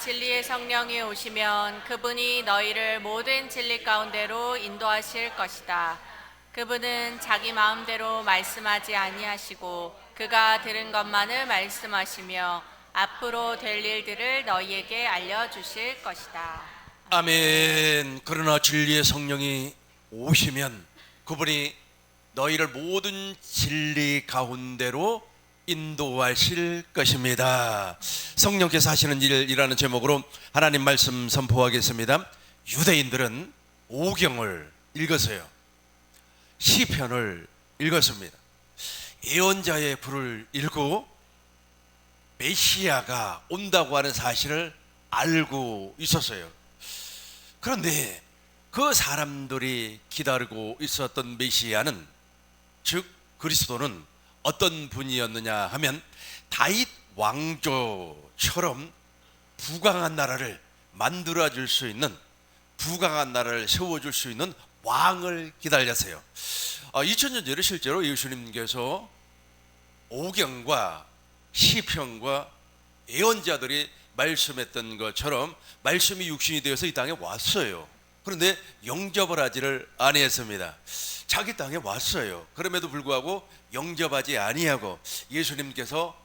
진리의 성령이 오시면 그분이 너희를 모든 진리 가운데로 인도하실 것이다. 그분은 자기 마음대로 말씀하지 아니하시고 그가 들은 것만을 말씀하시며 앞으로 될 일들을 너희에게 알려주실 것이다. 아멘. 그러나 진리의 성령이 오시면 그분이 너희를 모든 진리 가운데로 인도하실 것입니다. 성령께서 하시는 일이라는 제목으로 하나님 말씀 선포하겠습니다. 유대인들은 오경을 읽었어요. 시편을 읽었습니다. 예언자의 글을 읽고 메시아가 온다고 하는 사실을 알고 있었어요. 그런데 그 사람들이 기다리고 있었던 메시아는, 즉 그리스도는 어떤 분이었느냐 하면 다윗 왕조처럼 부강한 나라를 만들어줄 수 있는, 부강한 나라를 세워줄 수 있는 왕을 기다렸어요. 2000년 전에 실제로 예수님께서 오경과 시편과 예언자들이 말씀했던 것처럼 말씀이 육신이 되어서 이 땅에 왔어요. 그런데 영접을 하지를 아니했습니다. 자기 땅에 왔어요. 그럼에도 불구하고 영접하지 아니하고 예수님께서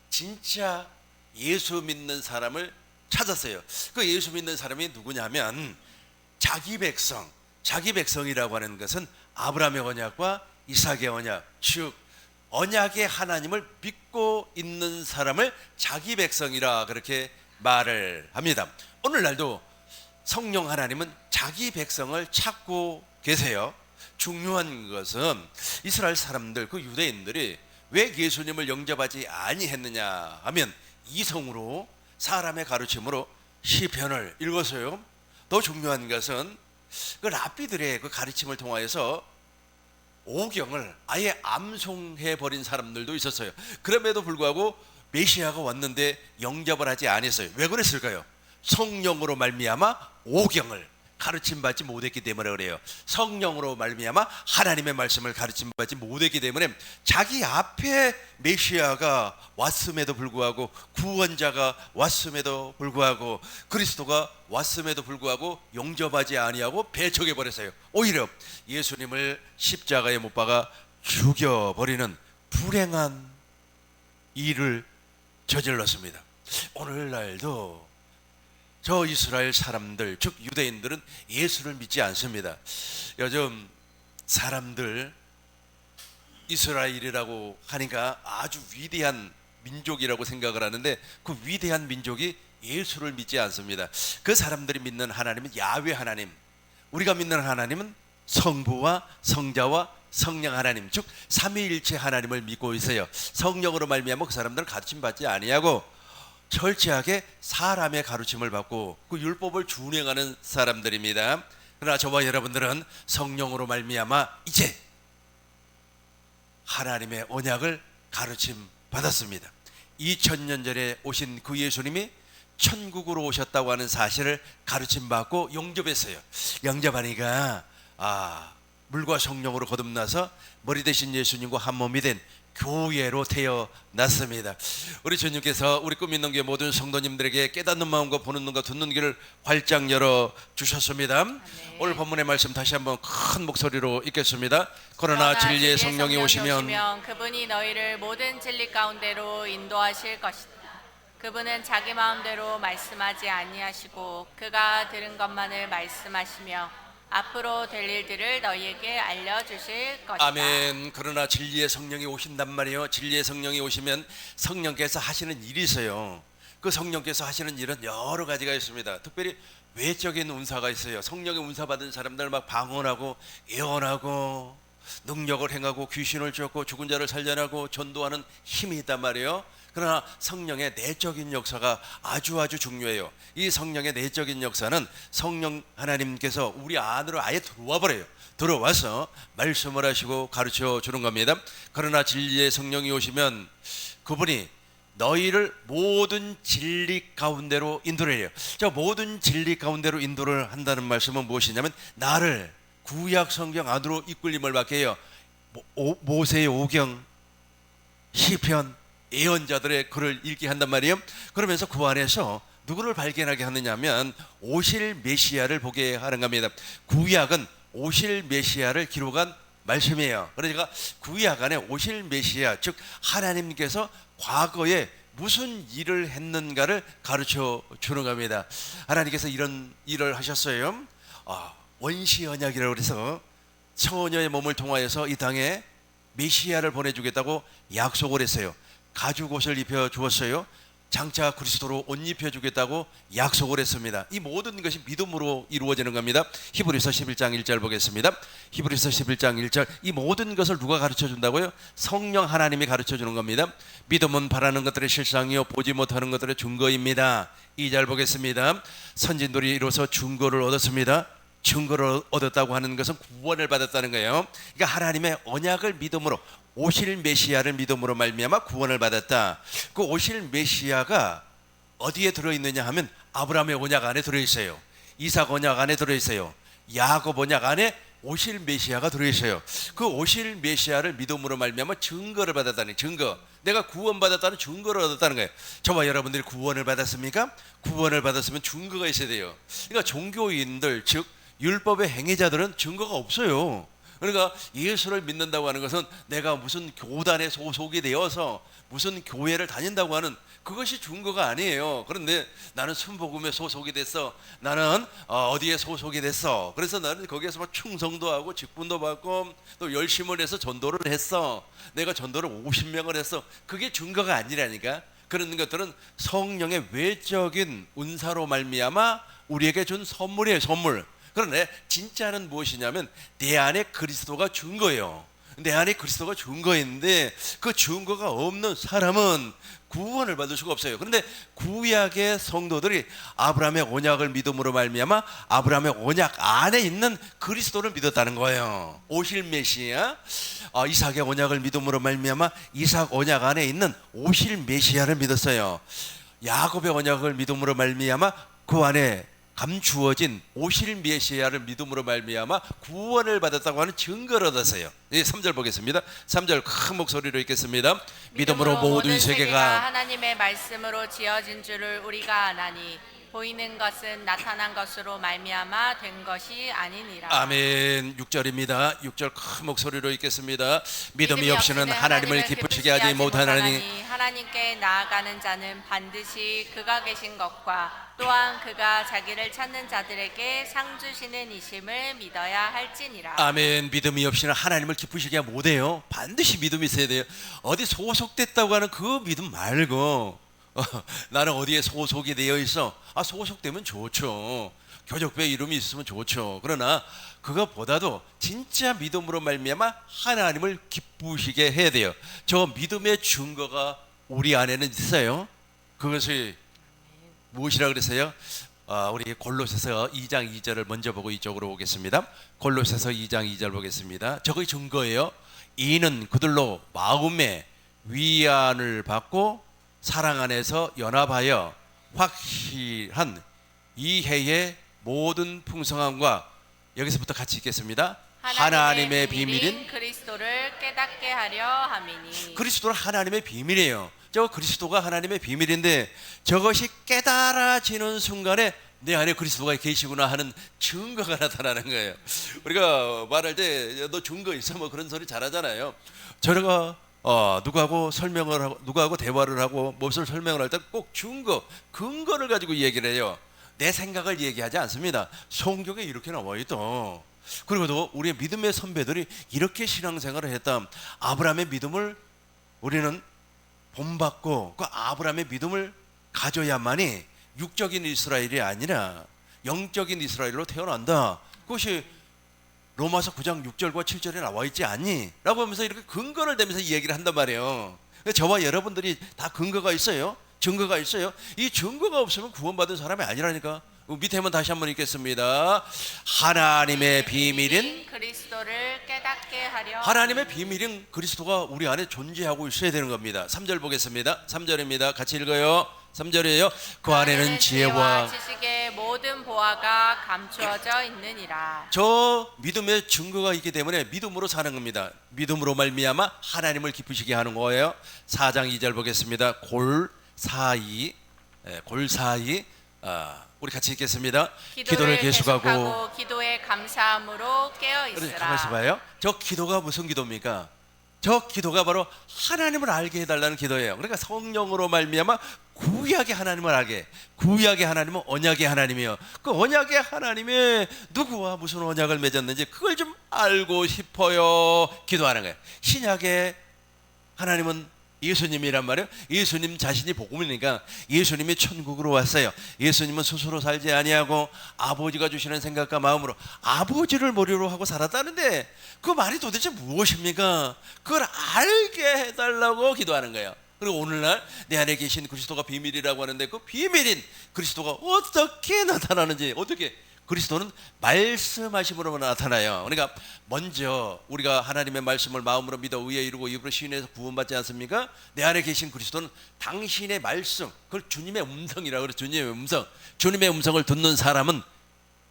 진짜 예수 믿는 사람을 찾았어요. 그 예수 믿는 사람이 누구냐면 자기 백성, 자기 백성이라고 하는 것은 아브라함의 언약과 이삭의 언약, 즉 언약의 하나님을 믿고 있는 사람을 자기 백성이라 그렇게 말을 합니다. 오늘날도 성령 하나님은 자기 백성을 찾고 계세요. 중요한 것은 이스라엘 사람들, 그 유대인들이 왜 예수님을 영접하지 아니했느냐 하면 이성으로, 사람의 가르침으로 시편을 읽어서요. 더 중요한 것은 그 랍비들의 그 가르침을 통하여서 오경을 아예 암송해 버린 사람들도 있었어요. 그럼에도 불구하고 메시아가 왔는데 영접을 하지 않았어요. 왜 그랬을까요? 성령으로 말미암아 오경을 가르침받지 못했기 때문에 그래요. 성령으로 말미암아 하나님의 말씀을 가르침받지 못했기 때문에 자기 앞에 메시아가 왔음에도 불구하고, 구원자가 왔음에도 불구하고, 그리스도가 왔음에도 불구하고 영접하지 아니하고 배척해 버렸어요. 오히려 예수님을 십자가에 못 박아 죽여버리는 불행한 일을 저질렀습니다. 오늘날도 저 이스라엘 사람들, 즉 유대인들은 예수를 믿지 않습니다. 요즘 사람들 이스라엘이라고 하니까 아주 위대한 민족이라고 생각을 하는데 그 위대한 민족이 예수를 믿지 않습니다. 그 사람들이 믿는 하나님은 야훼 하나님, 우리가 믿는 하나님은 성부와 성자와 성령 하나님, 즉 삼위일체 하나님을 믿고 있어요. 성령으로 말미암아 그 사람들은 가르침 받지 아니하고 철저하게 사람의 가르침을 받고 그 율법을 준행하는 사람들입니다. 그러나 저와 여러분들은 성령으로 말미암아 이제 하나님의 언약을 가르침 받았습니다. 2000년 전에 오신 그 예수님이 천국으로 오셨다고 하는 사실을 가르침 받고 영접했어요. 영접하니까 물과 성령으로 거듭나서 머리 대신 예수님과 한 몸이 된 교회로 태어났습니다. 우리 주님께서 우리 꿈 있는 교회 모든 성도님들에게 깨닫는 마음과 보는 눈과 듣는 귀를 활짝 열어 주셨습니다. 오늘 본문의 말씀 다시 한번 큰 목소리로 읽겠습니다. 그러나 진리의 성령이 오시면 그분이 너희를 모든 진리 가운데로 인도하실 것이다. 그분은 자기 마음대로 말씀하지 아니하시고 그가 들은 것만을 말씀하시며 앞으로 될 일들을 너희에게 알려주실 것이다. 아멘. 그러나 진리의 성령이 오신단 말이에요. 진리의 성령이 오시면 성령께서 하시는 일이 있어요. 그 성령께서 하시는 일은 여러 가지가 있습니다. 특별히 외적인 은사가 있어요. 성령의 은사 받은 사람들 막 방언하고 예언하고 능력을 행하고 귀신을 쫓고 죽은 자를 살려내고 전도하는 힘이 있단 말이에요. 그러나 성령의 내적인 역사가 아주 중요해요. 이 성령의 내적인 역사는 성령 하나님께서 우리 안으로 아예 들어와 버려요. 들어와서 말씀을 하시고 가르쳐 주는 겁니다. 그러나 진리의 성령이 오시면 그분이 너희를 모든 진리 가운데로 인도를 해요. 저 모든 진리 가운데로 인도를 한다는 말씀은 무엇이냐면 나를 구약 성경 안으로 이끌림을 받게 해요. 모세의 오경, 시편, 예언자들의 글을 읽게 한단 말이에요. 그러면서 그 안에서 누구를 발견하게 하느냐면 오실 메시아를 보게 하는 겁니다. 구약은 오실 메시아를 기록한 말씀이에요. 그러니까 구약 안에 오실 메시아, 즉 하나님께서 과거에 무슨 일을 했는가를 가르쳐 주는 겁니다. 하나님께서 이런 일을 하셨어요. 원시 언약이라고 해서 처녀의 몸을 통하여서 이 땅에 메시아를 보내주겠다고 약속을 했어요. 가죽 옷을 입혀 주었어요. 장차 그리스도로 옷 입혀 주겠다고 약속을 했습니다. 이 모든 것이 믿음으로 이루어지는 겁니다. 히브리서 11장 1절 보겠습니다. 히브리서 11장 1절, 이 모든 것을 누가 가르쳐 준다고요? 성령 하나님이 가르쳐 주는 겁니다. 믿음은 바라는 것들의 실상이요 보지 못하는 것들의 증거입니다. 2절 보겠습니다. 선진들이 이로써 증거를 얻었습니다. 증거를 얻었다고 하는 것은 구원을 받았다는 거예요. 그러니까 하나님의 언약을 믿음으로, 오실 메시아를 믿음으로 말미암아 구원을 받았다. 그 오실 메시아가 어디에 들어있느냐 하면 아브라함의 언약 안에 들어있어요. 이삭 언약 안에 들어있어요. 야곱 언약 안에 오실 메시아가 들어있어요. 그 오실 메시아를 믿음으로 말미암아 증거를 받았다는, 증거, 내가 구원받았다는 증거를 얻었다는 거예요. 저와 여러분들이 구원을 받았습니까? 구원을 받았으면 증거가 있어야 돼요. 그러니까 종교인들, 즉 율법의 행위자들은 증거가 없어요. 그러니까 예수를 믿는다고 하는 것은 내가 무슨 교단에 소속이 되어서 무슨 교회를 다닌다고 하는 그것이 증거가 아니에요. 그런데 나는 순복음에 소속이 됐어, 나는 어디에 소속이 됐어, 그래서 나는 거기에서 막 충성도 하고 직분도 받고 또 열심을 해서 전도를 했어, 내가 전도를 50명을 했어, 그게 증거가 아니라니까. 그런 것들은 성령의 외적인 은사로 말미암아 우리에게 준 선물이에요, 선물. 그런데 진짜는 무엇이냐면 내 안에 그리스도가 증거예요. 내 안에 그리스도가 증거인데 그 증거가 없는 사람은 구원을 받을 수가 없어요. 그런데 구약의 성도들이 아브라함의 언약을 믿음으로 말미암아 아브라함의 언약 안에 있는 그리스도를 믿었다는 거예요. 오실 메시아, 이삭의 언약을 믿음으로 말미암아 이삭 언약 안에 있는 오실 메시아를 믿었어요. 야곱의 언약을 믿음으로 말미암아 그 안에 감추어진 오실 메시아를 믿음으로 말미암아 구원을 받았다고 하는 증거를 얻었어요. 3절 보겠습니다. 3절 큰 목소리로 읽겠습니다. 믿음으로 모든 세계가 하나님의 말씀으로 지어진 줄을 우리가 아나니 보이는 것은 나타난 것으로 말미암아 된 것이 아니니라. 아멘. 6절입니다. 6절 큰 목소리로 읽겠습니다. 믿음이 없이는 하나님을 기쁘시게 하지 못하나니 하나님께 나아가는 자는 반드시 그가 계신 것과 또한 그가 자기를 찾는 자들에게 상 주시는 이심을 믿어야 할지니라. 아멘. 믿음이 없이는 하나님을 기쁘시게 못해요. 반드시 믿음이 있어야 돼요. 어디 소속됐다고 하는 그 믿음 말고 나는 어디에 소속이 되어 있어, 소속되면 좋죠. 교적부에 이름이 있으면 좋죠. 그러나 그것보다도 진짜 믿음으로 말미암아 하나님을 기쁘시게 해야 돼요. 저 믿음의 증거가 우리 안에는 있어요. 그것이 무엇이라 그랬어요? 우리 골로새서 2장 2절을 먼저 보고 이쪽으로 오겠습니다. 골로새서 2장 2절 보겠습니다. 저거의 증거예요. 이는 그들로 마음의 위안을 받고 사랑 안에서 연합하여 확실한 이해의 모든 풍성함과, 여기서부터 같이 읽겠습니다. 하나님의 비밀인 그리스도를 깨닫게 하려 함이니. 그리스도는 하나님의 비밀이에요. 저 그리스도가 하나님의 비밀인데 저것이 깨달아지는 순간에 내 안에 그리스도가 계시구나 하는 증거가 나타나는 거예요. 우리가 말할 때 너 증거 있어 뭐 그런 소리 잘하잖아요. 저래가 누구하고 설명을 하고 누구하고 대화를 하고 무엇을 설명을 할 때 꼭 증거, 근거를 가지고 얘기를 해요. 내 생각을 얘기하지 않습니다. 성경에 이렇게 나와 있다. 그리고도 우리의 믿음의 선배들이 이렇게 신앙생활을 했다. 아브라함의 믿음을 우리는 본받고 그 아브라함의 믿음을 가져야만이 육적인 이스라엘이 아니라 영적인 이스라엘로 태어난다. 그것이 로마서 9장 6절과 7절에 나와 있지 않니? 라고 하면서 이렇게 근거를 대면서 이 얘기를 한단 말이에요. 저와 여러분들이 다 근거가 있어요. 증거가 있어요. 이 증거가 없으면 구원받은 사람이 아니라니까. 밑에 한번 다시 한번 읽겠습니다. 하나님의 비밀인 그리스도를 깨닫게 하려. 하나님의 비밀인 그리스도가 우리 안에 존재하고 있어야 되는 겁니다. 3절 보겠습니다. 3절입니다. 같이 읽어요. 3절이에요. 그 안에는 지혜와 지식의 모든 보화가 감추어져 있느니라. 저 믿음의 증거가 있기 때문에 믿음으로 사는 겁니다. 믿음으로 말미암아 하나님을 기쁘시게 하는 거예요. 4장 2절 보겠습니다. 골 사이 우리 같이 읽겠습니다. 기도를 계속하고 기도에 감사함으로 깨어 가만히 있으라. 있어봐요. 저 기도가 무슨 기도입니까? 저 기도가 바로 하나님을 알게 해달라는 기도예요. 그러니까 성령으로 말미암아 구약의 하나님을 알게. 구약의 하나님은 언약의 하나님이요. 그 언약의 하나님이 누구와 무슨 언약을 맺었는지 그걸 좀 알고 싶어요. 기도하는 거예요. 신약의 하나님은 예수님이란 말이에요. 예수님 자신이 복음이니까 예수님이 천국으로 왔어요. 예수님은 스스로 살지 아니하고 아버지가 주시는 생각과 마음으로 아버지를 머리로 하고 살았다는데 그 말이 도대체 무엇입니까? 그걸 알게 해달라고 기도하는 거예요. 그리고 오늘날 내 안에 계신 그리스도가 비밀이라고 하는데 그 비밀인 그리스도가 어떻게 나타나는지, 어떻게 그리스도는 말씀하심으로 나타나요. 그러니까 먼저 우리가 하나님의 말씀을 마음으로 믿어 의에 이르고 입으로 시인해서 구원받지 않습니까? 내 안에 계신 그리스도는 당신의 말씀, 그걸 주님의 음성이라고 그래요. 주님의 음성. 주님의 음성을 듣는 사람은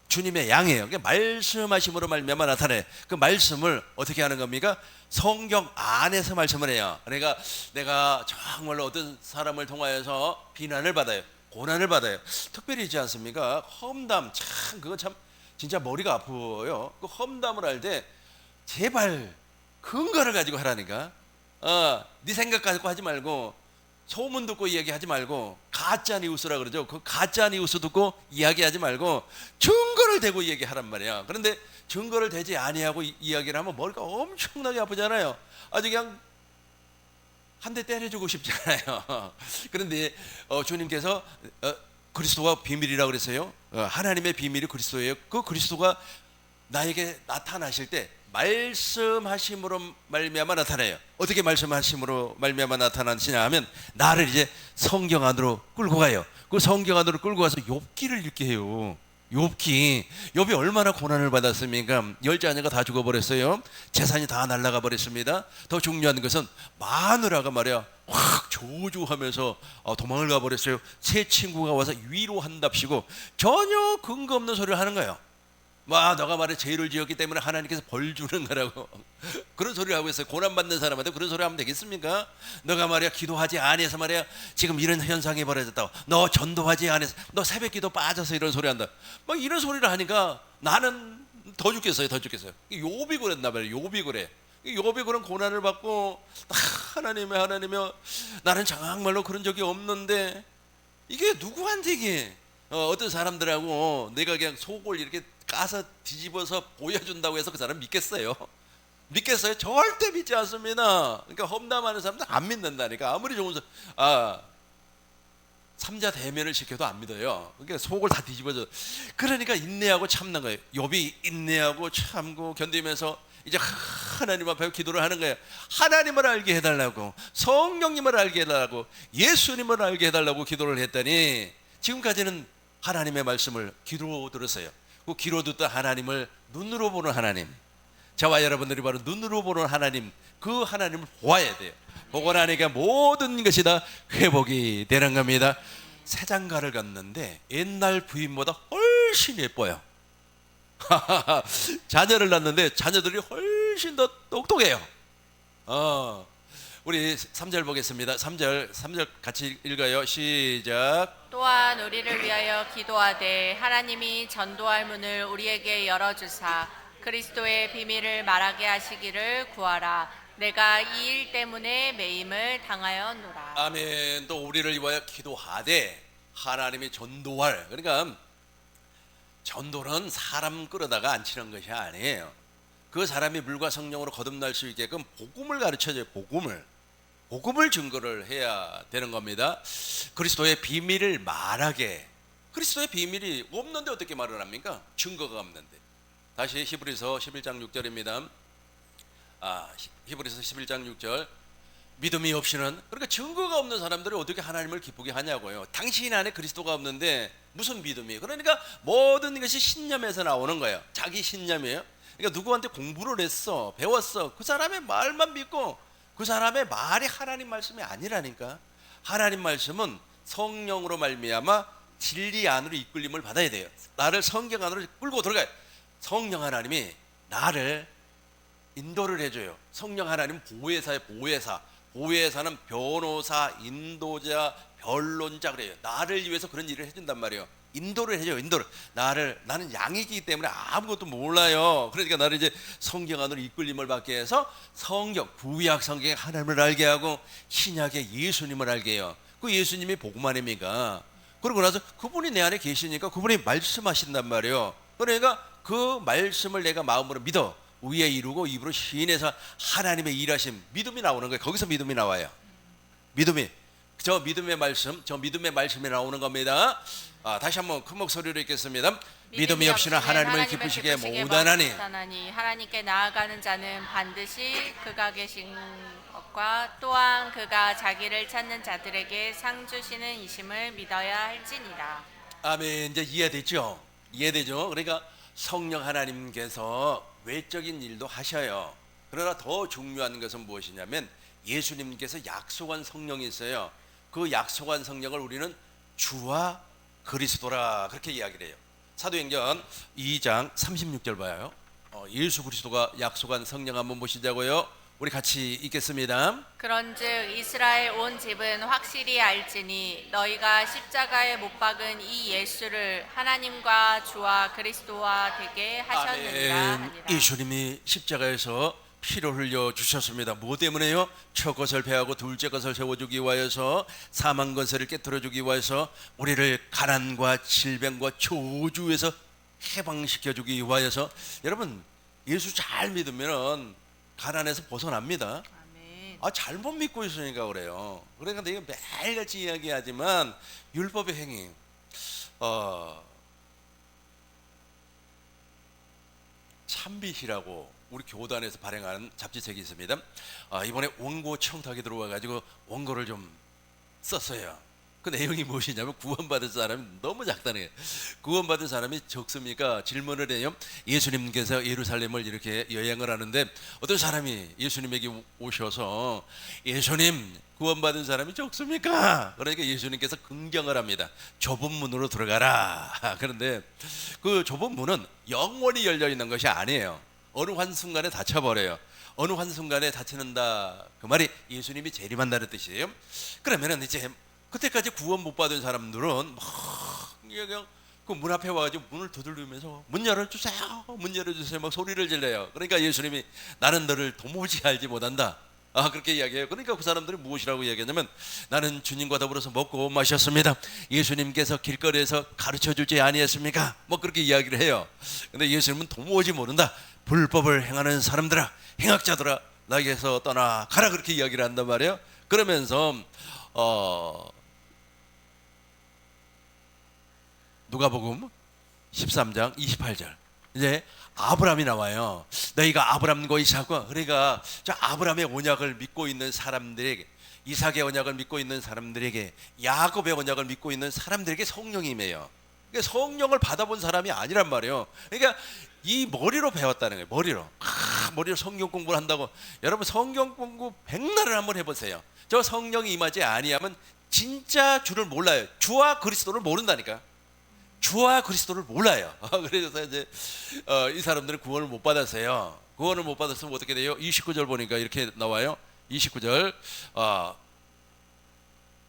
주님의 양이에요. 그러니까 말씀하심으로 말미암아 나타나요. 그 말씀을 어떻게 하는 겁니까? 성경 안에서 말씀을 해요. 그러니까 내가 정말로 어떤 사람을 통하여서 비난을 받아요. 고난을 받아요. 특별히 있지 않습니까? 험담, 참 그거 참 진짜 머리가 아프요. 그 험담을 할 때 제발 근거를 가지고 하라니까. 네 생각 가지고 하지 말고 소문 듣고 이야기하지 말고 가짜 뉴스라 그러죠. 그 가짜 뉴스 듣고 이야기하지 말고 증거를 대고 얘기하란 말이야. 그런데 증거를 대지 아니하고 이야기를 하면 머리가 엄청나게 아프잖아요. 아주 그냥 한 대 때려주고 싶잖아요. 그런데 주님께서 그리스도가 비밀이라고 그랬어요. 하나님의 비밀이 그리스도예요. 그 그리스도가 나에게 나타나실 때 말씀하심으로 말미암아 나타나요. 어떻게 말씀하심으로 말미암아 나타나시냐 하면 나를 이제 성경 안으로 끌고 가요. 그 성경 안으로 끌고 가서 욥기를 읽게 해요. 욥이 얼마나 고난을 받았습니까? 10자녀가 다 죽어버렸어요. 재산이 다 날아가 버렸습니다. 더 중요한 것은 마누라가 말이야 확 저주하면서 도망을 가버렸어요. 새 친구가 와서 위로한답시고 전혀 근거 없는 소리를 하는 거예요. 너가 말해 죄를 지었기 때문에 하나님께서 벌 주는 거라고 그런 소리를 하고 있어요. 고난받는 사람한테 그런 소리 하면 되겠습니까? 너가 말이야 기도하지 않아서 말이야 지금 이런 현상이 벌어졌다고, 너 전도하지 않아서, 너 새벽기도 빠져서 이런 소리 한다, 이런 소리를 하니까 나는 더 죽겠어요. 욥이 그랬나 봐요. 욥이 그런 고난을 받고 하나님의 나는 정말로 그런 적이 없는데 이게 누구한테 이게 어떤 사람들하고 내가 그냥 속을 이렇게 까서 뒤집어서 보여준다고 해서 그 사람 믿겠어요? 절대 믿지 않습니다. 그러니까 험담하는 사람들 안 믿는다니까. 아무리 좋은 삼자 대면을 시켜도 안 믿어요. 그러니까 속을 다 뒤집어져. 그러니까 인내하고 참는 거예요. 욥이 인내하고 참고 견디면서 이제 하나님 앞에 기도를 하는 거예요. 하나님을 알게 해달라고, 성령님을 알게 해달라고, 예수님을 알게 해달라고 기도를 했더니 지금까지는 하나님의 말씀을 귀로 들었어요. 그 귀로 듣던 하나님을 눈으로 보는 하나님, 저와 여러분들이 바로 눈으로 보는 하나님, 그 하나님을 보아야 돼요. 보고 나니까 모든 것이 다 회복이 되는 겁니다. 새 장가를 갔는데 옛날 부인보다 훨씬 예뻐요. 자녀를 낳는데 자녀들이 훨씬 더 똑똑해요. 우리 3절 보겠습니다. 3절 같이 읽어요. 시작. 또한 우리를 위하여 기도하되 하나님이 전도할 문을 우리에게 열어주사 그리스도의 비밀을 말하게 하시기를 구하라. 내가 이 일 때문에 매임을 당하였노라. 아멘. 또 우리를 위하여 기도하되 하나님이 전도할, 그러니까 전도는 사람 끌어다가 앉히는 것이 아니에요. 그 사람이 물과 성령으로 거듭날 수 있게끔 복음을 가르쳐줘요. 복음을 증거를 해야 되는 겁니다. 그리스도의 비밀을 말하게. 그리스도의 비밀이 없는데 어떻게 말을 합니까? 증거가 없는데. 다시 히브리서 11장 6절입니다. 히브리서 11장 6절. 믿음이 없이는, 그러니까 증거가 없는 사람들이 어떻게 하나님을 기쁘게 하냐고요. 당신 안에 그리스도가 없는데 무슨 믿음이? 그러니까 모든 것이 신념에서 나오는 거예요. 자기 신념이에요. 그러니까 누구한테 공부를 했어, 배웠어, 그 사람의 말만 믿고 그 사람의 말이 하나님 말씀이 아니라니까. 하나님 말씀은 성령으로 말미암아 진리 안으로 이끌림을 받아야 돼요. 나를 성경 안으로 끌고 들어가요. 성령 하나님이 나를 인도를 해줘요. 성령 하나님 보혜사예요. 보혜사는 변호사, 인도자, 변론자 그래요. 나를 위해서 그런 일을 해준단 말이에요. 인도를 해줘요. 인도를. 나는 양이기 때문에 아무것도 몰라요. 그러니까 나를 이제 성경 안으로 이끌림을 받게 해서 성경, 구약 성경에 하나님을 알게 하고 신약에 예수님을 알게 해요. 그 예수님이 복음만입니까? 그러고 나서 그분이 내 안에 계시니까 그분이 말씀하신단 말이에요. 그러니까 그 말씀을 내가 마음으로 믿어 위에 이루고 입으로 시인해서 하나님의 일하심, 믿음이 나오는 거예요. 거기서 믿음이 나와요. 믿음이, 저 믿음의 말씀이 나오는 겁니다. 다시 한번 큰 목소리로 읽겠습니다. 믿음이 없이는 하나님을 기쁘시게 못하나니 하나님께 나아가는 자는 반드시 그가 계신 것과 또한 그가 자기를 찾는 자들에게 상 주시는 이심을 믿어야 할지니라. 아멘. 이제 이해되죠? 그러니까 성령 하나님께서 외적인 일도 하셔요. 그러나 더 중요한 것은 무엇이냐면 예수님께서 약속한 성령이 있어요. 그 약속한 성령을 우리는 주와 그리스도라 그렇게 이야기를 해요. 사도행전 2장 36절 봐요. 예수 그리스도가 약속한 성령 한번 보시자고요. 우리 같이 읽겠습니다. 그런즉 이스라엘 온 집은 확실히 알지니 너희가 십자가에 못 박은 이 예수를 하나님과 주와 그리스도와 되게 하셨느니라 하니라. 예수님이 십자가에서 피를 흘려 주셨습니다. 뭐 때문에요? 첫 것을 배하고 둘째 것을 세워주기 위하여서 사망 권세를 깨뜨려주기 위하여서 우리를 가난과 질병과 저주에서 해방시켜주기 위하여서. 여러분 예수 잘 믿으면 가난에서 벗어납니다. 아멘. 잘못 믿고 있으니까 그래요. 그러니까 내가 매일같이 이야기하지만 율법의 행위, 참빛이라고 우리 교단에서 발행하는 잡지책이 있습니다. 이번에 원고 청탁이 들어와가지고 원고를 좀 썼어요. 그 내용이 무엇이냐면 구원받은 사람이 너무 작다는 거예요. 구원받은 사람이 적습니까? 질문을 해요. 예수님께서 예루살렘을 이렇게 여행을 하는데 어떤 사람이 예수님에게 오셔서 예수님 구원받은 사람이 적습니까? 그러니까 예수님께서 긍정을 합니다. 좁은 문으로 들어가라. 그런데 그 좁은 문은 영원히 열려 있는 것이 아니에요. 어느 한순간에 닫혀버려요. 어느 한순간에 닫히는다. 그 말이 예수님이 재림한다는 뜻이에요. 그러면은 이제 그때까지 구원 못 받은 사람들은 막 그냥 그 문 앞에 와가지고 문을 두드리면서 문 열어주세요, 문 열어주세요 막 소리를 질러요. 그러니까 예수님이 나는 너를 도무지 알지 못한다. 그렇게 이야기해요. 그러니까 그 사람들이 무엇이라고 이야기하냐면 나는 주님과 더불어서 먹고 마셨습니다. 예수님께서 길거리에서 가르쳐주지 아니했습니까? 뭐 그렇게 이야기를 해요. 근데 예수님은 도무지 모른다. 불법을 행하는 사람들아, 행악자들아, 나에게서 떠나가라 그렇게 이야기를 한단 말이에요. 그러면서 누가복음 13장 28절 이제 아브라함이 나와요. 너희가 아브라함과 이삭과, 그러니까 저 아브라함의 언약을 믿고 있는 사람들에게, 이삭의 언약을 믿고 있는 사람들에게, 야곱의 언약을 믿고 있는 사람들에게 성령이 임해요. 그러니까 성령을 받아본 사람이 아니란 말이에요. 그러니까 이 머리로 배웠다는 거예요. 머리로 성경 공부를 한다고. 여러분 성경 공부 100날을 한번 해보세요. 저 성령이 임하지 아니하면 진짜 주를 몰라요. 주와 그리스도를 모른다니까. 주와 그리스도를 몰라요. 그래서 이제 이 사람들은 구원을 못 받았어요. 구원을 못 받았으면 어떻게 돼요? 29절 보니까 이렇게 나와요. 29절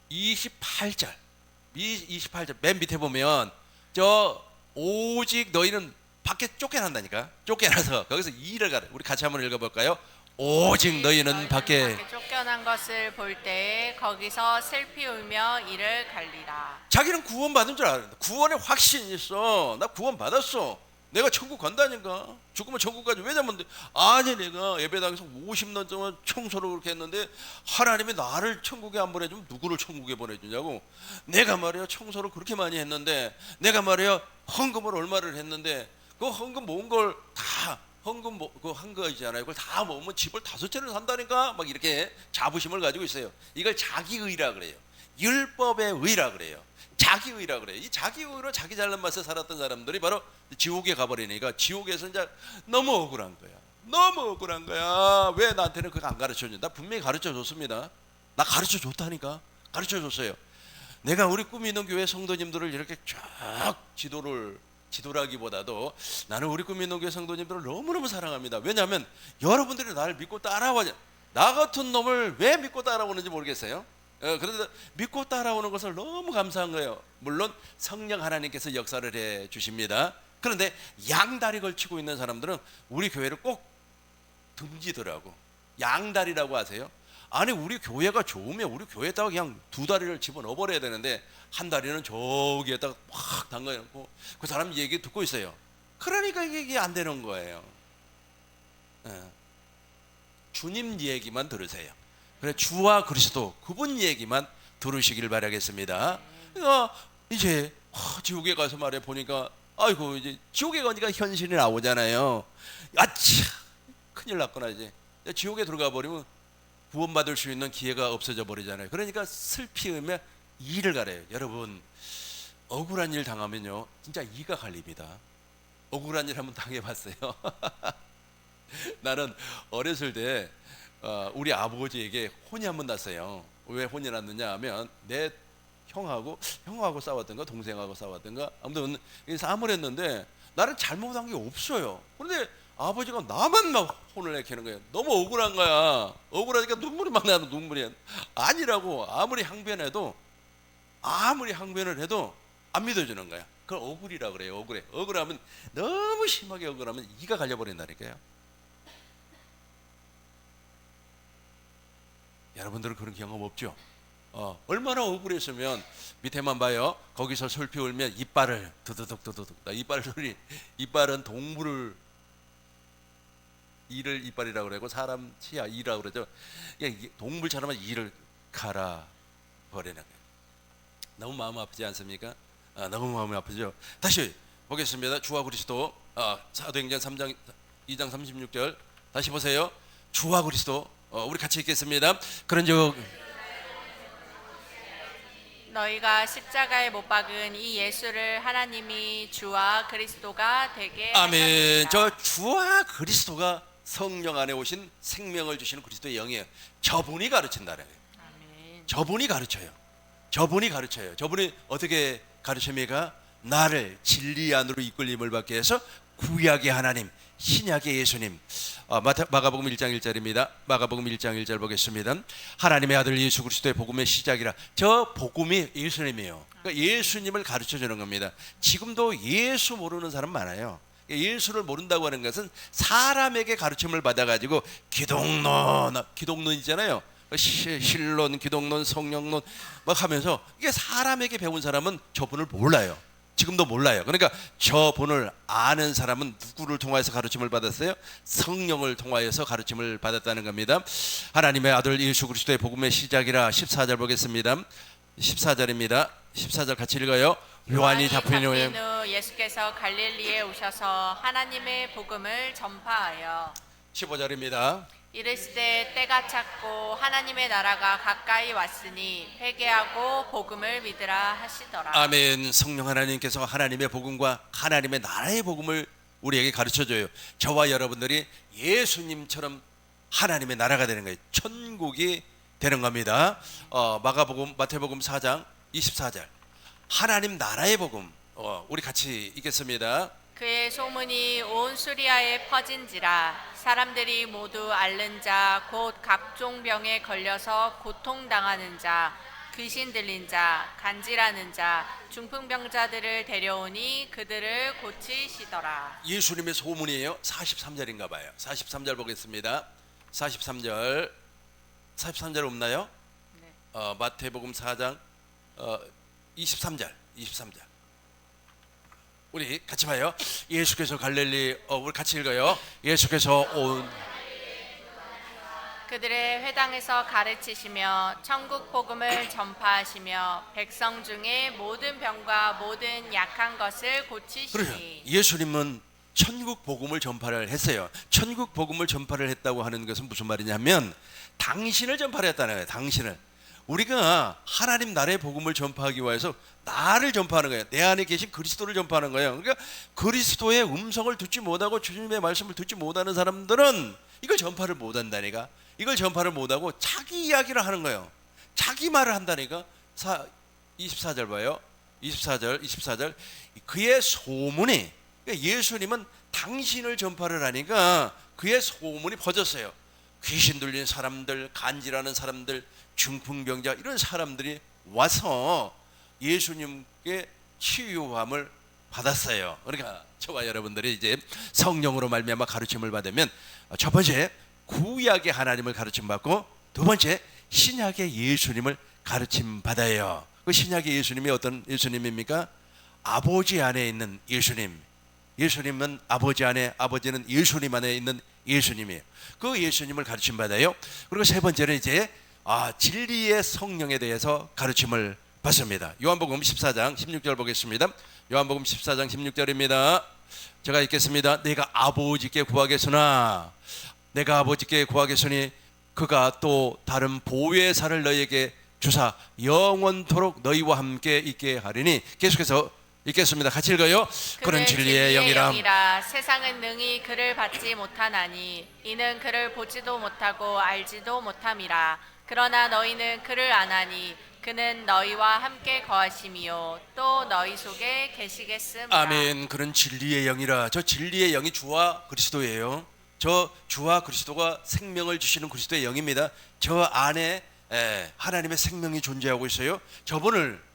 28절 맨 밑에 보면 저 오직 너희는 밖에 쫓겨난다니까. 쫓겨나서 거기서 일을 가라. 우리 같이 한번 읽어볼까요? 오직 너희는 밖에 쫓겨난 것을 볼 때에 거기서 슬피 울며 이를 갈리라. 자기는 구원받은 줄 알았는데 구원의 확신이 있어. 나 구원받았어. 내가 천국 간다니까. 죽으면 천국 가지. 왜냐면 아니 내가 예배당에서 50년 동안 청소를 그렇게 했는데 하나님이 나를 천국에 안 보내주면 누구를 천국에 보내주냐고. 내가 말이야 청소를 그렇게 많이 했는데, 내가 말이야 헌금을 얼마를 했는데 그 헌금 모은 걸 다 헌금 그 한 거 있잖아요. 그걸 다 모으면 집을 5채를 산다니까. 막 이렇게 자부심을 가지고 있어요. 이걸 자기의라 그래요. 율법의 의라 그래요. 자기의라 그래요. 이 자기의로 자기 잘난 맛에 살았던 사람들이 바로 지옥에 가버리니까 지옥에서 이제 너무 억울한 거야. 너무 억울한 거야. 왜 나한테는 그거 안 가르쳐줘? 나 분명히 가르쳐 줬습니다. 나 가르쳐 줬다니까. 가르쳐 줬어요. 내가 우리 꿈이 있는 교회 성도님들을 이렇게 쫙 지도라기보다도 나는 우리 꿈이 있는 교회 성도님들을 너무너무 사랑합니다. 왜냐하면 여러분들이 나를 믿고 따라와요. 나 같은 놈을 왜 믿고 따라오는지 모르겠어요. 그런데 믿고 따라오는 것을 너무 감사한 거예요. 물론 성령 하나님께서 역사를 해 주십니다. 그런데 양다리 걸치고 있는 사람들은 우리 교회를 꼭 등지더라고. 양다리라고 하세요? 아니 우리 교회가 좋으면 우리 교회에다가 그냥 두 다리를 집어넣어 버려야 되는데 한 다리는 저기에다가 확 담가놓고 그 사람 얘기 듣고 있어요. 그러니까 이게 안 되는 거예요. 주님 얘기만 들으세요. 그래 주와 그리스도 그분 얘기만 들으시길 바라겠습니다. 그러니까 이제 지옥에 가서 말해 보니까 아이고 이제 지옥에 가니까 현실이 나오잖아요. 아차 큰일 났구나 이제 지옥에 들어가 버리면 구원받을 수 있는 기회가 없어져 버리잖아요. 그러니까 슬피우며 이를 가려요. 여러분 억울한 일 당하면요 진짜 이가 갈립니다. 억울한 일 한번 당해봤어요. 나는 어렸을 때 우리 아버지에게 혼이 한번 났어요. 왜 혼이 났느냐 하면 내 형하고 싸웠던가 동생하고 싸웠던가 아무튼 싸움을 했는데 나는 잘못한 게 없어요. 그런데 아버지가 나만 막 혼을 내키는 거예요. 너무 억울한 거야. 억울하니까 눈물이 막 나는 눈물이 아니라고 아무리 항변을 해도 안 믿어주는 거야. 그걸 억울이라 그래요. 억울하면 너무 심하게 억울하면 이가 갈려버린다니까요. 여러분들은 그런 경험 없죠? 얼마나 억울했으면 밑에만 봐요. 거기서 슬피 울면 이빨을 두두둑 이빨 소리. 이빨은 동물을 이를 이빨이라고 그러고 사람 치아 이라고 그러죠. 동물처럼 이를 갈아 버리는 거예요. 너무 마음 아프지 않습니까? 너무 마음이 아프죠. 다시 보겠습니다. 주와 그리스도 사도행전 3장 2장 36절 다시 보세요. 주와 그리스도 우리 같이 읽겠습니다. 그런즉 너희가 십자가에 못 박은 이 예수를 하나님이 주와 그리스도가 되게 아멘. 하셨습니다. 저 주와 그리스도가 성령 안에 오신 생명을 주시는 그리스도의 영이에요. 저분이 가르친다는 거예요. 아멘. 저분이 가르쳐요. 저분이 어떻게 가르칩니까? 나를 진리 안으로 이끌림을 받게 해서 구약의 하나님, 신약의 예수님. 마가복음 1장 1절입니다. 마가복음 1장 1절 보겠습니다. 하나님의 아들 예수 그리스도의 복음의 시작이라. 저 복음이 예수님이에요. 그러니까 예수님을 가르쳐 주는 겁니다. 지금도 예수 모르는 사람 많아요. 예수를 모른다고 하는 것은 사람에게 가르침을 받아가지고 기독론 있잖아요. 신론, 기독론, 성령론 막 하면서 이게 사람에게 배운 사람은 저분을 몰라요. 지금도 몰라요. 그러니까 저분을 아는 사람은 누구를 통하여서 가르침을 받았어요? 성령을 통하여서 가르침을 받았다는 겁니다. 하나님의 아들 예수 그리스도의 복음의 시작이라. 14절 보겠습니다. 14절입니다. 14절 같이 읽어요. 요한이 잡힌 후에 예수께서 갈릴리에 오셔서 하나님의 복음을 전파하여 15절입니다. 이르시되 때가 찼고 하나님의 나라가 가까이 왔으니 회개하고 복음을 믿으라 하시더라. 아멘. 성령 하나님께서 하나님의 복음과 하나님의 나라의 복음을 우리에게 가르쳐줘요. 저와 여러분들이 예수님처럼 하나님의 나라가 되는 거예요. 천국이 되는 겁니다. 마태복음 4장 24절 하나님 나라의 복음 우리 같이 읽겠습니다. 그의 소문이 온 수리아에 퍼진지라. 사람들이 모두 앓는 자 곧 각종 병에 걸려서 고통당하는 자 귀신 들린 자 간질하는 자 중풍병자들을 데려오니 그들을 고치시더라. 예수님의 소문이에요. 43절인가 봐요. 43절 보겠습니다. 43절 없나요? 네. 마태복음 4장 23절 우리 같이 봐요. 예수께서 갈릴리 우리 같이 읽어요. 예수께서 온 그들의 회당에서 가르치시며 천국 복음을 전파하시며 백성 중에 모든 병과 모든 약한 것을 그래요. 고치시니. 예수님은 천국 복음을 전파를 했어요. 천국 복음을 전파를 했다고 하는 것은 무슨 말이냐면 당신을 전파를 했다는 거예요. 당신을. 우리가 하나님 나라의 복음을 전파하기 위해서 나를 전파하는 거예요. 내 안에 계신 그리스도를 전파하는 거예요. 그러니까 그리스도의 음성을 듣지 못하고 주님의 말씀을 듣지 못하는 사람들은 이걸 전파를 못한다니까. 이걸 전파를 못하고 자기 이야기를 하는 거예요. 자기 말을 한다니까. 24절 봐요. 24절 그의 소문이, 그러니까 예수님은 당신을 전파를 하니까 그의 소문이 퍼졌어요. 귀신 들린 사람들, 간질하는 사람들, 중풍병자 이런 사람들이 와서 예수님께 치유함을 받았어요. 그러니까 저와 여러분들이 이제 성령으로 말미암아 가르침을 받으면 첫 번째 구약의 하나님을 가르침 받고 두 번째 신약의 예수님을 가르침 받아요. 그 신약의 예수님이 어떤 예수님입니까? 아버지 안에 있는 예수님. 예수님은 아버지 안에, 아버지는 예수님 안에 있는 예수님이에요. 그 예수님을 가르침 받아요. 그리고 세 번째는 이제 진리의 성령에 대해서 가르침을 받습니다. 요한복음 14장 16절 보겠습니다. 요한복음 14장 16절입니다. 제가 읽겠습니다. 내가 아버지께 구하겠으나 내가 아버지께 구하겠으니 그가 또 다른 보혜사를 너희에게 주사 영원토록 너희와 함께 있게 하리니. 계속해서 읽겠습니다. 같이 읽어요. 그는 진리의 영이라. 세상은 능히 그를 받지 못하나니 이는 그를 보지도 못하고 알지도 못함이라. 그러나 너희는 그를 아나니 그는 너희와 함께 거하심이요 또 너희 속에 계시겠음이라. 아멘. 그는 진리의 영이라. 저 진리의 영이 주와 그리스도예요. 저 주와 그리스도가 생명을 주시는 그리스도의 영입니다. 저 안에 하나님의 생명이 존재하고 있어요. 저분을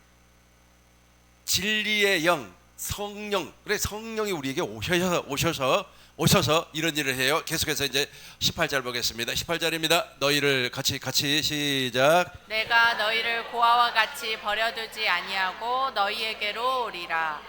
진리의 영, 성령, 그래 성령이 우리에게 오셔서 이런 일을 해요. 계속해서 이제 18절 보겠습니다. 18절입니다. 너희를 같이 시작. 내가 너희를 고아와 같이 버려두지 아니하고 너희에게로 오리라.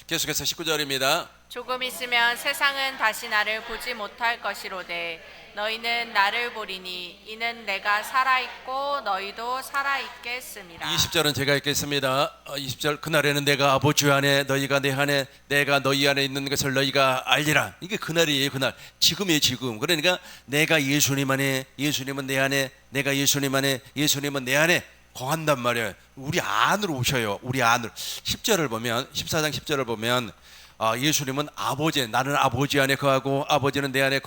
계속해서 19절입니다. 조금 있으면 세상은 다시 나를 보지 못할 것이로되 너희는 나를 보리니 이는 내가 살아있고 너희도 살아있겠음이라. 20절은 제가 읽겠습니다. 20절 그날에는 내가 아버지 안에 너희가 내 안에 내가 너희 안에 있는 것을 너희가 알리라. 이게 그날이에요. 그날. 지금이에요. 지금. 그러니까 내가 예수님 안에 예수님은 내 안에 내가 예수님 안에 예수님은 내 안에 거한단 말이에요. 우리 안으로 오셔요. 우리 안으로. 10절을 보면 14장 10절을 보면 예수님은 아버지 나는 아버지 안에 거하고 아버지는 내 안에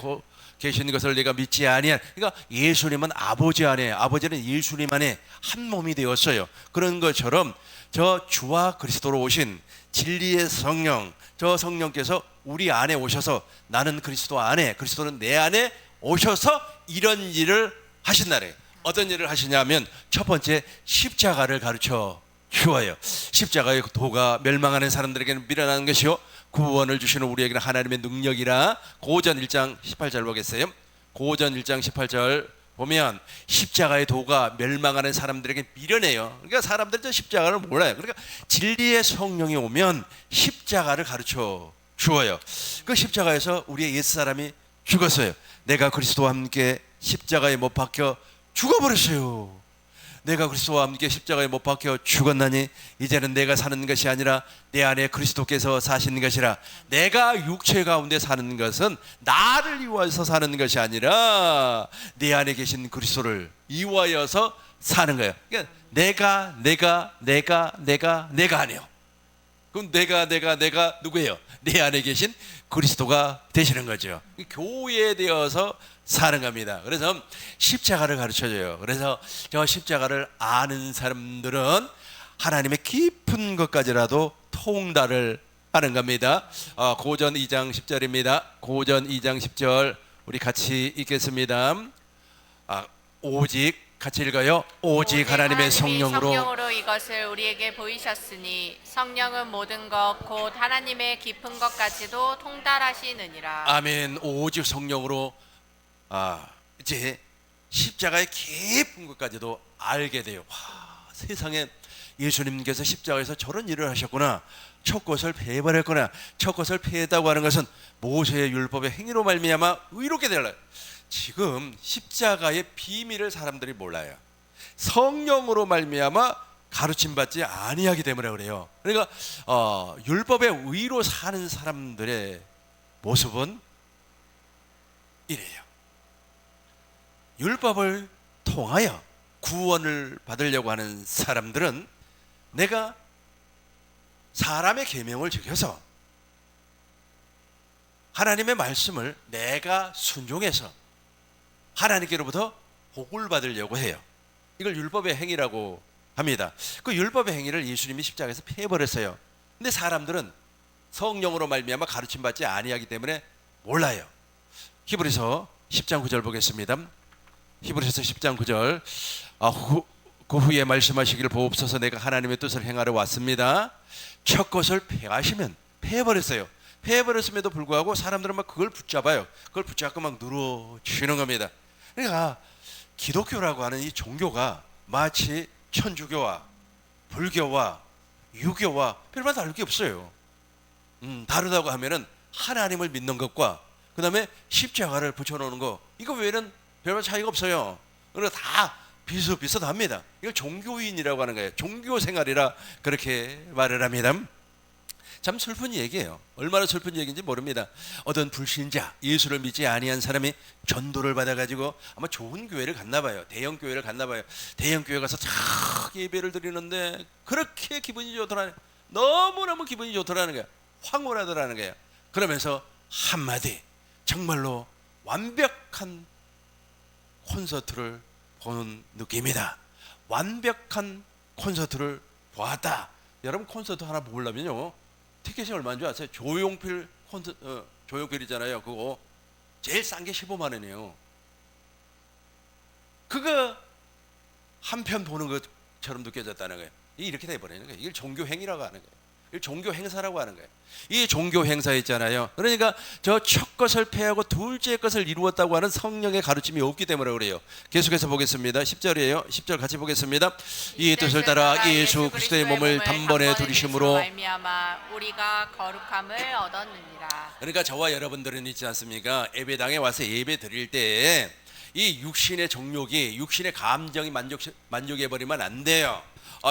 계신 것을 내가 믿지 아니한. 그러니까 예수님은 아버지 안에 아버지는 예수님 안에 한 몸이 되었어요. 그런 것처럼 저 주와 그리스도로 오신 진리의 성령 저 성령께서 우리 안에 오셔서 나는 그리스도 안에 그리스도는 내 안에 오셔서 이런 일을 하신다래요. 어떤 일을 하시냐면 첫 번째 십자가를 가르쳐 주어요. 십자가의 도가 멸망하는 사람들에게는 미련한 것이요 구원을 주시는 우리에게는 하나님의 능력이라. 고전 1장 18절 보겠어요. 고전 1장 18절 보면 십자가의 도가 멸망하는 사람들에게 미련해요. 그러니까 사람들이 저 십자가를 몰라요. 그러니까 진리의 성령이 오면 십자가를 가르쳐 주어요. 그 십자가에서 우리의 옛사람이 죽었어요. 내가 그리스도와 함께 십자가에 못 박혀 죽어버렸어요. 내가 그리스도와 함께 십자가에 못 박혀 죽었나니 이제는 내가 사는 것이 아니라 내 안에 그리스도께서 사시는 것이라. 내가 육체 가운데 사는 것은 나를 위하여서 사는 것이 아니라 내 안에 계신 그리스도를 위하여서 사는 거예요. 그러니까 내가 아니에요. 그럼 내가 누구예요? 내 안에 계신 그리스도가 되시는 거죠. 교회되어서 사는 겁니다. 그래서 십자가를 가르쳐줘요. 그래서 저 십자가를 아는 사람들은 하나님의 깊은 것까지라도 통달을 하는 겁니다. 고전 2장 10절입니다. 고전 2장 10절 우리 같이 읽겠습니다. 오직 같이 읽어요. 오직 하나님의 성령으로 이것을 우리에게 보이셨으니 성령은 모든 것 곧 하나님의 깊은 것까지도 통달하시느니라. 아멘. 오직 성령으로 이제 십자가의 깊은 것까지도 알게 돼요. 세상에 예수님께서 십자가에서 저런 일을 하셨구나. 첫 것을 패버렸구나. 첫 것을 패했다고 하는 것은 모세의 율법의 행위로 말미암아 의롭게 되려. 지금 십자가의 비밀을 사람들이 몰라요. 성령으로 말미암아 가르침받지 아니하기 때문에 그래요. 그러니까 율법의 의로 사는 사람들의 모습은 이래요. 율법을 통하여 구원을 받으려고 하는 사람들은 내가 사람의 계명을 지켜서 하나님의 말씀을 내가 순종해서 하나님께로부터 복을 받으려고 해요. 이걸 율법의 행위라고 합니다. 그 율법의 행위를 예수님이 십자가에서 패버렸어요. 근데 사람들은 성령으로 말미암아 가르침받지 아니하기 때문에 몰라요. 히브리서 10장 9절 보겠습니다. 히브리서 10장 9절. 그 후에 말씀하시기를 보옵소서 내가 하나님의 뜻을 행하러 왔습니다. 첫 것을 패하시면 패해버렸어요. 패해버렸음에도 불구하고 사람들은 막 그걸 붙잡아요. 그걸 붙잡고 막 늘어지는 겁니다. 그러니까 기독교라고 하는 이 종교가 마치 천주교와 불교와 유교와 별반 다를 게 없어요. 다르다고 하면은 하나님을 믿는 것과 그 다음에 십자가를 붙여놓는 거, 이거 외에는 별반 차이가 없어요. 그러니까 다 비슷비슷합니다. 이걸 종교인이라고 하는 거예요. 종교 생활이라 그렇게 말을 합니다. 참 슬픈 얘기예요. 얼마나 슬픈 얘기인지 모릅니다. 어떤 불신자, 예수를 믿지 아니한 사람이 전도를 받아가지고 아마 좋은 교회를 갔나 봐요. 대형 교회를 갔나 봐요. 대형 교회 가서 탁 예배를 드리는데 그렇게 기분이 좋더라는, 너무너무 기분이 좋더라는 거예요. 황홀하더라는 거예요. 그러면서 한마디, 정말로 완벽한 콘서트를 보는 느낌이다. 완벽한 콘서트를 보았다. 여러분 콘서트 하나 보려면요, 티켓이 얼마인 줄 아세요? 조용필 콘서트, 조용필이잖아요. 그거 제일 싼 게 15만 원이에요. 그거 한 편 보는 것처럼 느껴졌다는 거예요. 이렇게 돼버리는 거예요. 이걸 종교 행위라고 하는 거예요. 이걸 종교 행사라고 하는 거예요. 이 종교 행사 있잖아요. 그러니까 저 첫 것을 패하고 둘째 것을 이루었다고 하는 성령의 가르침이 없기 때문에 그래요. 계속해서 보겠습니다. 10절이에요. 10절 같이 보겠습니다. 이 뜻을 따라 예수 그리스도의 몸을 단번에 들이심으로 말미암아 우리가 거룩함을 얻었느니라. 그러니까 저와 여러분들은 있지 않습니까? 예배당에 와서 예배 드릴 때 이 육신의 정욕이, 육신의 감정이 만족해버리면 안 돼요.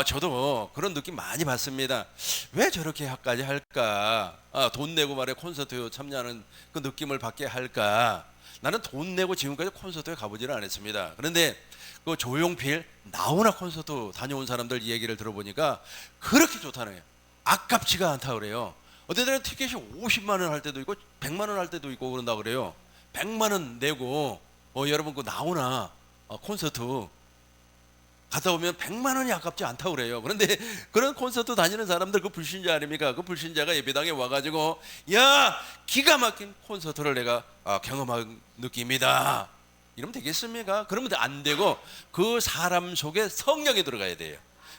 저도 그런 느낌 많이 받습니다. 왜 저렇게까지 할까? 돈 내고 말해 콘서트에 참여하는 그 느낌을 받게 할까? 나는 돈 내고 지금까지 콘서트에 가보지는 않았습니다. 그런데 그 조용필 나훈아 콘서트 다녀온 사람들 이야기를 들어보니까 그렇게 좋다는 거예요. 아깝지가 않다 그래요. 어떤 데는 티켓이 50만 원 할 때도 있고 100만 원 할 때도 있고 그런다 그래요. 100만 원 내고 여러분 그 나훈아 콘서트 갔다 오면 100만 원이 아깝지 않다고 그래요. 그런데 그런 콘서트 다니는 사람들 그 불신자 아닙니까? 그 불신자가 예배당에 와가지고 야 기가 막힌 콘서트를 내가 경험한 느낌이다 이러면 되겠습니까? 그러면 안 되고 그 사람 속에 성령이 들어가야 돼요.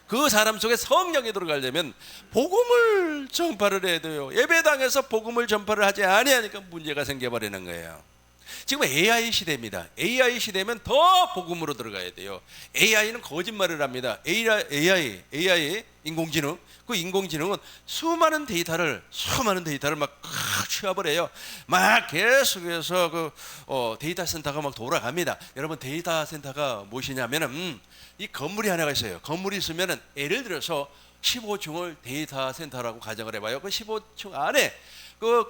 그 사람 속에 성령이 들어가려면 복음을 전파를 해야 돼요. 예배당에서 복음을 전파를 하지 아니하니까 문제가 생겨버리는 거예요. 지금 AI 시대입니다. AI 시대면 더 복음으로 들어가야 돼요. AI는 거짓말을 합니다. AI 인공지능, 그 인공지능은 수많은 데이터를 막 취합을 해요. 막 계속해서 그 데이터 센터가 막 돌아갑니다. 여러분 데이터 센터가 무엇이냐면은 이 건물이 하나가 있어요. 건물이 있으면은 예를 들어서 15층을 데이터 센터라고 가정을 해봐요. 그 15층 안에 그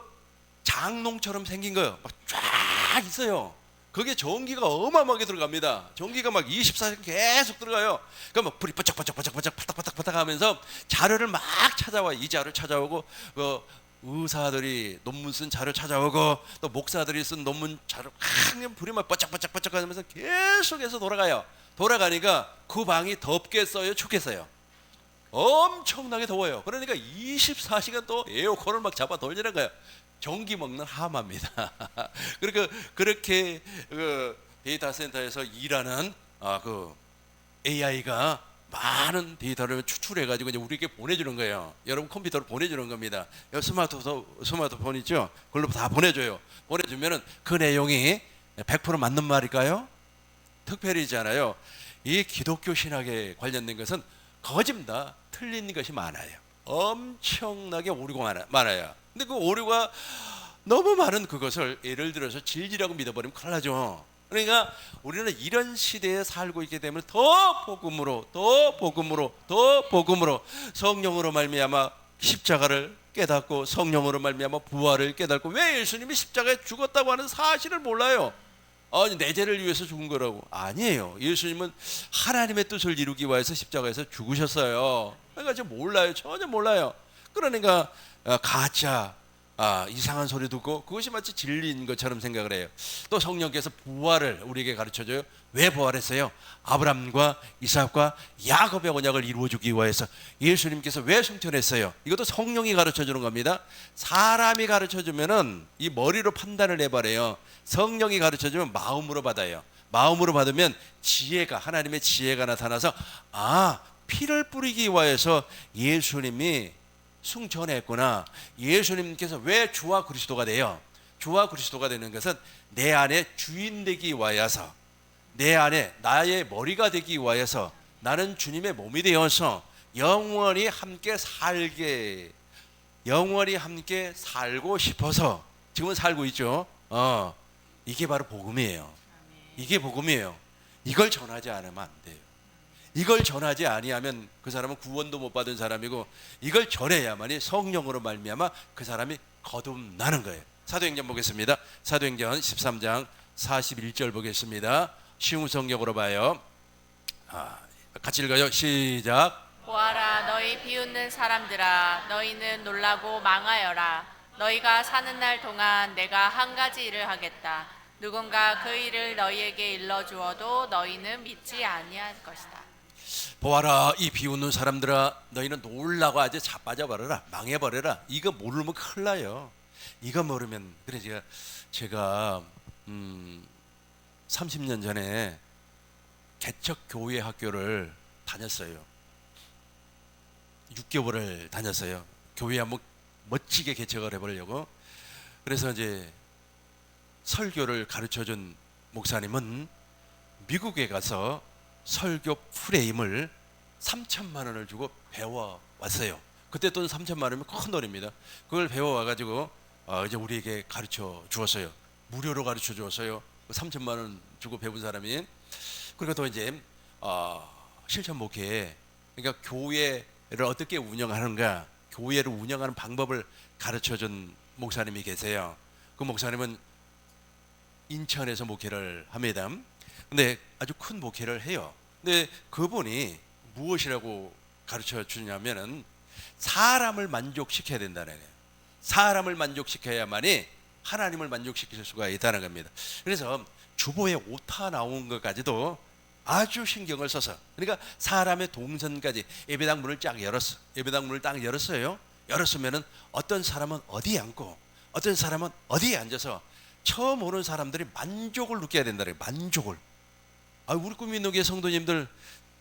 장롱처럼 생긴 거요. 막 쫙 있어요. 거기에 전기가 어마어마하게 들어갑니다. 전기가 막 24시간 계속 들어가요. 그러면 불이 바짝바짝바짝바짝 파닥파닥 하면서 자료를 막 찾아와. 이 자료 찾아오고 의사들이 논문 쓴 자료 찾아오고 또 목사들이 쓴 논문 자료 불이 막 바짝바짝 하면서 계속해서 돌아가요. 돌아가니까 그 방이 덥겠어요? 춥겠어요? 엄청나게 더워요. 그러니까 24시간 또 에어컨을 막 잡아 돌리는 거예요. 전기 먹는 하마입니다. 그러니까 그렇게 그 데이터 센터에서 일하는 그 AI가 많은 데이터를 추출해가지고 이제 우리에게 보내주는 거예요. 여러분 컴퓨터로 보내주는 겁니다. 스마트폰 있죠? 그걸로 다 보내줘요. 보내주면은 그 내용이 100% 맞는 말일까요? 특별히잖아요. 이 기독교 신학에 관련된 것은 거짓다 틀린 것이 많아요. 엄청나게 오류가 많아요. 근데 그 오류가 너무 많은 그것을 예를 들어서 진리라고 믿어버리면 큰일 나죠. 그러니까 우리는 이런 시대에 살고 있기 때문에 더 복음으로 성령으로 말미암아 십자가를 깨닫고 성령으로 말미암아 부활을 깨닫고 왜 예수님이 십자가에 죽었다고 하는 사실을 몰라요. 내 죄를 위해서 죽은 거라고. 아니에요. 예수님은 하나님의 뜻을 이루기 위해서 십자가에서 죽으셨어요. 그러니까 지금 몰라요. 전혀 몰라요. 그러니까 가짜 이상한 소리 듣고 그것이 마치 진리인 것처럼 생각을 해요. 또 성령께서 부활을 우리에게 가르쳐줘요. 왜 부활했어요? 아브람과 이삭과 야곱의 언약을 이루어주기 위해서. 예수님께서 왜 승천했어요? 이것도 성령이 가르쳐주는 겁니다. 사람이 가르쳐주면은 이 머리로 판단을 해버려요. 성령이 가르쳐주면 마음으로 받아요. 마음으로 받으면 지혜가, 하나님의 지혜가 나타나서 피를 뿌리기 위해서 예수님이 승천했구나. 예수님께서 왜 주와 그리스도가 돼요? 주와 그리스도가 되는 것은 내 안에 주인 되기 위하여서, 내 안에 나의 머리가 되기 위하여서, 나는 주님의 몸이 되어서 영원히 함께 살고 싶어서 지금은 살고 있죠. 이게 바로 복음이에요. 이게 복음이에요. 이걸 전하지 않으면 안 돼요. 이걸 전하지 아니하면 그 사람은 구원도 못 받은 사람이고, 이걸 전해야만이 성령으로 말미암아 그 사람이 거듭나는 거예요. 사도행전 보겠습니다. 사도행전 13장 41절 보겠습니다. 쉬운 성경으로 봐요. 같이 읽어요. 시작. 보아라, 너희 비웃는 사람들아, 너희는 놀라고 망하여라. 너희가 사는 날 동안 내가 한 가지 일을 하겠다. 누군가 그 일을 너희에게 일러주어도 너희는 믿지 아니할 것이다. 보아라, 이 비웃는 사람들아, 너희는 놀라고 아주 자빠져버려라, 망해버려라. 이거 모르면 큰일 나요. 이거 모르면. 그래 제가 30년 전에 개척교회 학교를 다녔어요. 6개월을 다녔어요. 교회 한번 멋지게 개척을 해보려고. 그래서 이제 설교를 가르쳐준 목사님은 미국에 가서 설교 프레임을 3천만 원을 주고 배워왔어요. 그때 돈 3천만 원이면 큰 돈입니다. 그걸 배워와가지고 이제 우리에게 가르쳐 주었어요. 무료로 가르쳐 주었어요. 3천만 원 주고 배운 사람이. 그리고 또 이제 실천 목회, 그러니까 교회를 어떻게 운영하는가, 교회를 운영하는 방법을 가르쳐 준 목사님이 계세요. 그 목사님은 인천에서 목회를 합니다. 근데 아주 큰 목회를 해요. 근데 그분이 무엇이라고 가르쳐 주냐면은 사람을 만족시켜야 된다는 거예요. 사람을 만족시켜야만이 하나님을 만족시킬 수가 있다는 겁니다. 그래서 주보에 오타 나온 것까지도 아주 신경을 써서, 그러니까 사람의 동선까지 예배당 문을 쫙 열었어. 예배당 문을 딱 열었어요. 열었으면은 어떤 사람은 어디에 앉고 어떤 사람은 어디에 앉아서 처음 오는 사람들이 만족을 느껴야 된다는 거예요. 만족을. 우리 꿈이노교회 성도님들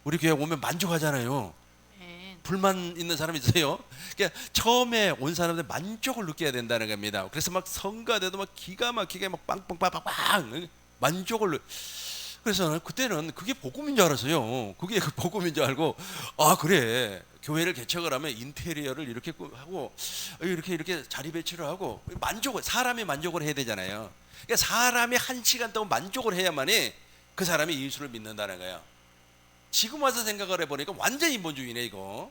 우리 교회 오면 만족하잖아요. 불만 있는 사람 있어요? 그러니까 처음에 온 사람들 만족을 느껴야 된다는 겁니다. 그래서 막 성가대도 막 기가 막히게 막 빵빵빵빵빵 만족을. 그래서 그때는 그게 복음인 줄 알았어요. 그게 복음인 줄 알고, 그래, 교회를 개척을 하면 인테리어를 이렇게 하고 이렇게 자리 배치를 하고 사람이 만족을 해야 되잖아요. 그러니까 사람이 1시간 동안 만족을 해야만이 그 사람이 예수를 믿는다는 거예요. 지금 와서 생각을 해보니까 완전 인본주의네 이거.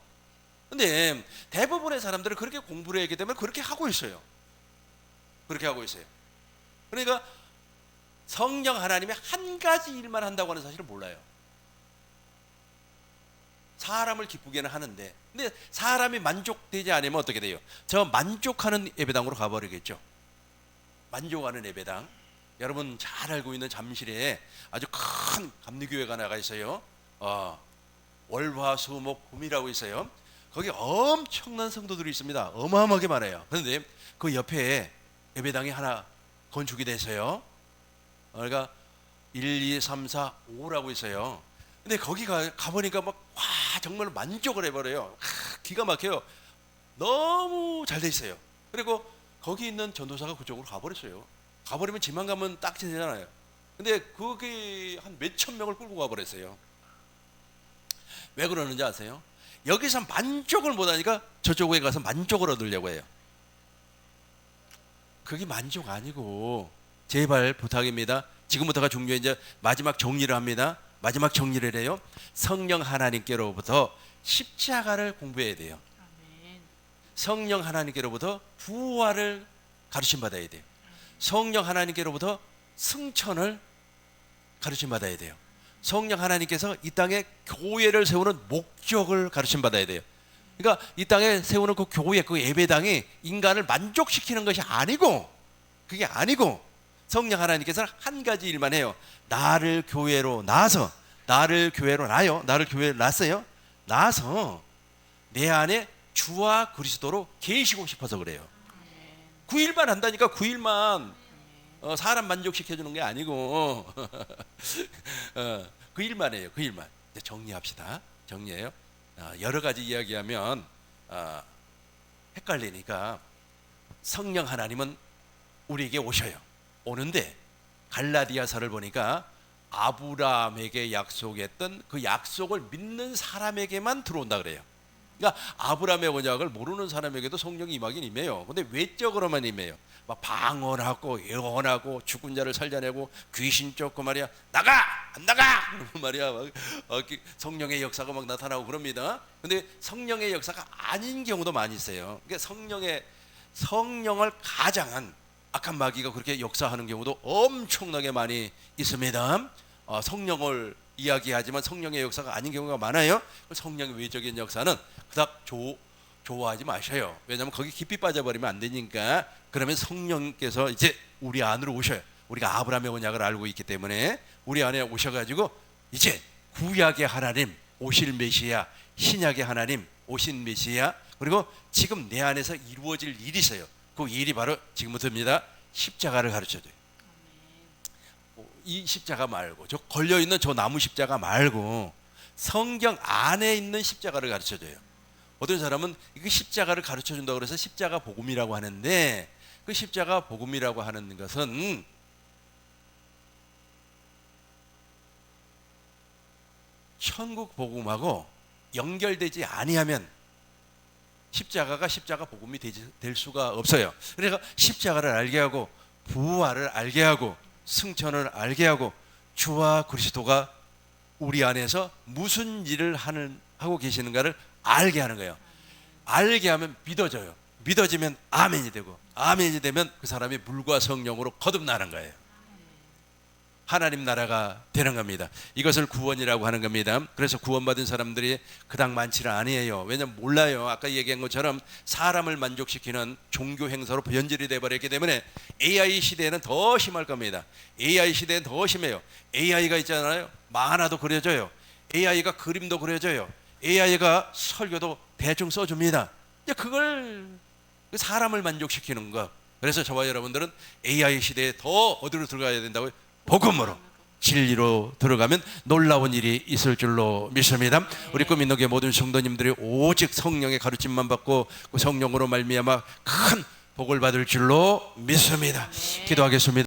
근데 대부분의 사람들은 그렇게 공부를 했기 때문에 그렇게 하고 있어요. 그렇게 하고 있어요. 그러니까 성령 하나님이 한 가지 일만 한다고 하는 사실을 몰라요. 사람을 기쁘게는 하는데, 근데 사람이 만족되지 않으면 어떻게 돼요? 저 만족하는 예배당으로 가버리겠죠. 만족하는 예배당. 여러분 잘 알고 있는 잠실에 아주 큰 감리교회가 나가 있어요. 월화수목금이라고 있어요. 거기 엄청난 성도들이 있습니다. 어마어마하게 많아요. 그런데 그 옆에 예배당이 하나 건축이 됐어요. 그러니까 1, 2, 3, 4, 5라고 있어요. 근데 거기 가보니까 정말 만족을 해버려요. 기가 막혀요. 너무 잘 돼 있어요. 그리고 거기 있는 전도사가 그쪽으로 가버렸어요. 가버리면 지만 가면 딱 되잖아요. 근데 거기 한 몇천 명을 끌고 가버렸어요. 왜 그러는지 아세요? 여기서 만족을 못하니까 저쪽에 가서 만족을 얻으려고 해요. 그게 만족 아니고, 제발 부탁입니다. 지금부터가 중요해. 이제 마지막 정리를 합니다. 마지막 정리를 해요. 성령 하나님께로부터 십자가를 공부해야 돼요. 성령 하나님께로부터 부활을 가르침 받아야 돼요. 성령 하나님께로부터 승천을 가르침 받아야 돼요. 성령 하나님께서 이 땅에 교회를 세우는 목적을 가르침 받아야 돼요. 그러니까 이 땅에 세우는 그 교회, 그 예배당이 인간을 만족시키는 것이 아니고, 그게 아니고 성령 하나님께서는 한 가지 일만 해요. 나를 교회로 낳아서, 나를 교회로 낳아요. 나를 교회로 낳았어요. 낳아서 내 안에 주와 그리스도로 계시고 싶어서 그래요. 9일만 한다니까. 9일만 사람 만족시켜주는 게 아니고 그 일만 해요. 그 일만. 이제 정리합시다. 정리해요. 여러 가지 이야기하면 헷갈리니까 성령 하나님은 우리에게 오셔요. 오는데 갈라디아서를 보니까 아브라함에게 약속했던 그 약속을 믿는 사람에게만 들어온다 그래요. 그러니까 아브라함의 언약을 모르는 사람에게도 성령이 임하긴 임해요. 근데 외적으로만 임해요. 막 방언하고 예언하고 죽은 자를 살려내고 귀신 쫓고 말이야, 나가 안 나가 그러고 말이야, 막 성령의 역사가 막 나타나고 그럽니다. 근데 성령의 역사가 아닌 경우도 많이 있어요. 그러니까 성령을 가장한 악한 마귀가 그렇게 역사하는 경우도 엄청나게 많이 있습니다. 성령을 이야기하지만 성령의 역사가 아닌 경우가 많아요. 성령의 외적인 역사는 그닥 좋아하지 마셔요. 왜냐하면 거기 깊이 빠져버리면 안 되니까. 그러면 성령께서 이제 우리 안으로 오셔요. 우리가 아브라함의 언약을 알고 있기 때문에 우리 안에 오셔가지고 이제 구약의 하나님 오실 메시아, 신약의 하나님 오신 메시아, 그리고 지금 내 안에서 이루어질 일이 있어요. 그 일이 바로 지금부터입니다. 십자가를 가르쳐줘요. 이 십자가 말고, 저 걸려있는 저 나무 십자가 말고 성경 안에 있는 십자가를 가르쳐줘요. 어떤 사람은 이 십자가를 가르쳐준다고 해서 십자가 복음이라고 하는데, 그 십자가 복음이라고 하는 것은 천국 복음하고 연결되지 아니하면 십자가가 십자가 복음이 될 수가 없어요. 그러니까 십자가를 알게 하고 부활을 알게 하고 승천을 알게 하고 주와 그리스도가 우리 안에서 무슨 일을 하고 계시는가를 알게 하는 거예요. 알게 하면 믿어져요. 믿어지면 아멘이 되고, 아멘이 되면 그 사람이 물과 성령으로 거듭나는 거예요. 하나님 나라가 되는 겁니다. 이것을 구원이라고 하는 겁니다. 그래서 구원받은 사람들이 그닥 많지는 아니에요. 왜냐면 몰라요. 아까 얘기한 것처럼 사람을 만족시키는 종교 행사로 변질이 돼버렸기 때문에 AI 시대에는 더 심할 겁니다. AI 시대에는 더 심해요. AI가 있잖아요. 만화도 그려져요. AI가 그림도 그려져요. AI가 설교도 대충 써줍니다. 이제 그걸 사람을 만족시키는 것. 그래서 저와 여러분들은 AI 시대에 더 어디로 들어가야 된다고요? 복음으로, 진리로 들어가면 놀라운 일이 있을 줄로 믿습니다. 우리 꿈 있는 게 모든 성도님들이 오직 성령의 가르침만 받고 그 성령으로 말미암아 큰 복을 받을 줄로 믿습니다. 기도하겠습니다.